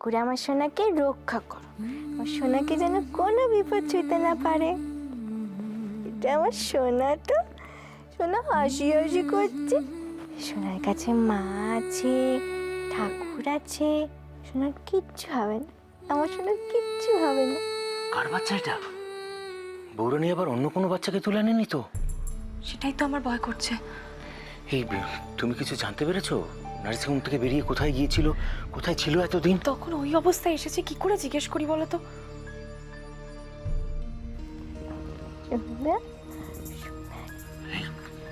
ঠাকুর আমার সোনাকে রক্ষা করো, আমার সোনাকে যেন কোনো বিপদ ছুঁতে না পারে। এটা আমার সোনা, তো সোনা হাসি হাসি করছে। সোনার কাছে মা আছে, ঠাকুর আছে, সোনার কিচ্ছু হবে না, আমার সোনার কিচ্ছু হবে না। কার বাচ্চা এটা? বৌরানী আবার অন্য কোনো বাচ্চাকে তুলে আনেনি তো? সেটাই তো আমার ভয় করছে। এই তুমি কিছু জানতে পেরেছো? নার্সিংহোম থেকে বেরিয়ে কোথায় গিয়েছিল, কোথায় ছিল এতদিন? তখন ওই অবস্থায় এসেছে, কি করে জিজ্ঞেস করি বলো তো?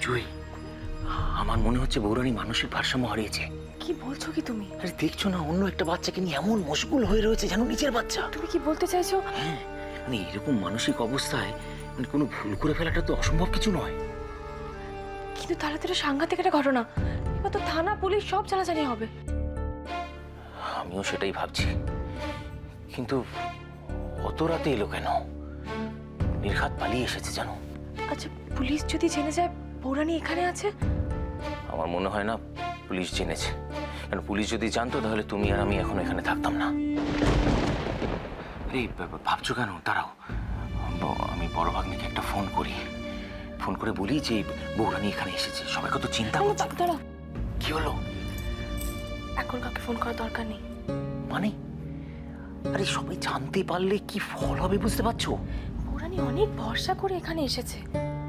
জুই, আমার মনে হচ্ছে বৌরানী মানসিক ভারসাম্য হারিয়েছে। কি বলছো কি তুমি? আরে দেখছো না, অন্য একটা বাচ্চাকে নিয়ে এমন মশগুল হয়ে রয়েছে যেন নিজের বাচ্চা। তুমি কি বলতে চাইছো? হ্যাঁ, মানে এরকম মানসিক অবস্থায় মানে কোনো ভুল করে ফেলাটা তো অসম্ভব কিছু নয়। কিন্তু তাহলে তো এটা সাংঘাতিক একটা ঘটনা। এবার তো থানা, পুলিশ সব জানাজানি হবে। আমিও সেটাই ভাবছি, কিন্তু অত রাতে এলো কেন? নির্ঘাত পালিয়ে এসেছে জানো। আচ্ছা, পুলিশ যদি জেনে যায় বৌরানী এখানে আছে? আমার মনে হয় না পুলিশ জেনেছে, কারণ পুলিশ যদি জানতো তাহলে তুমি আর আমি এখন এখানে থাকতাম না। এই ভাবছো কেন? দাঁড়াও, আমি বড় ভাগ্নিকে একটা ফোন করি, ফোন করে বলি যে বৌরানী এখানে এসেছে। সবাই কত চিন্তা করছে। দাঁড়াও, কি হলো? এখন কাউকে ফোন করার দরকার নেই। মানে আরে সবাই জানতে পারলে কি ফল হবে বুঝতে পারছো? বৌরানী অনেক ভরসা করে এখানে এসেছে।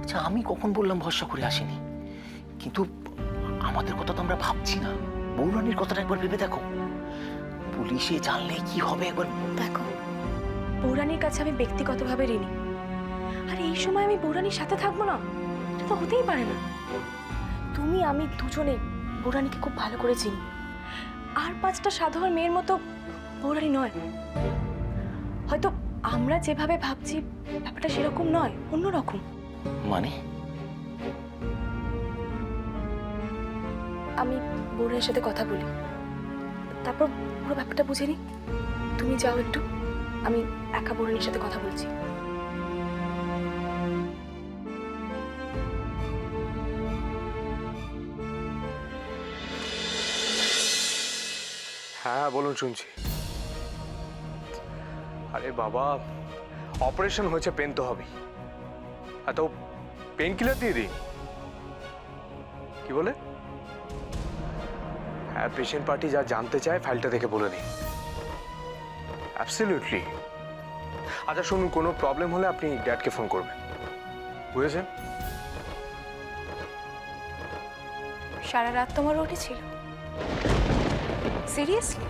আচ্ছা, আমি কখন বললাম ভরসা করে আসেনি? কিন্তু আমাদের কথা তো আমরা ভাবছি না, বৌরানীর কথাটা একবার ভেবে দেখো। পুলিশে জানলে কি হবে একবার দেখো, বৌরানীর কাছে আমি ব্যক্তিগতভাবে ঋণী। আর এই সময় আমি বৌরানীর সাথে থাকবো না, এটা তো হতেই পারে না। তুমি আমি দুজনে বৌরানীকে খুব ভালো করে চিনি। আর 5টা সাধারণ মেয়ের মতো বৌরানী নয়। হয়তো আমরা যেভাবে ভাবছি ব্যাপারটা সেরকম নয়, অন্যরকম। মানে আমি বৌরানীর সাথে কথা বলি, তারপর পুরো ব্যাপারটা বুঝে নি। তুমি যাও একটু, আমি একা বৌরানীর সাথে কথা বলছি। হ্যাঁ বলুন, শুনছি। আরে বাবা, অপারেশন হয়েছে, পেন তো হবেই। এত পেন কিলার দিয়ে দিই? কি বলে? হ্যাঁ, পেশেন্ট পার্টি যা জানতে চায় ফাইলটা দেখে বলে দিন। অ্যাবসলিউটলি। আচ্ছা শুনুন, কোনো প্রবলেম হলে আপনি ড্যাডকে ফোন করবেন, বুঝেছেন? সারা রাত তোমার ওটি ছিল? সিরিয়াসলি?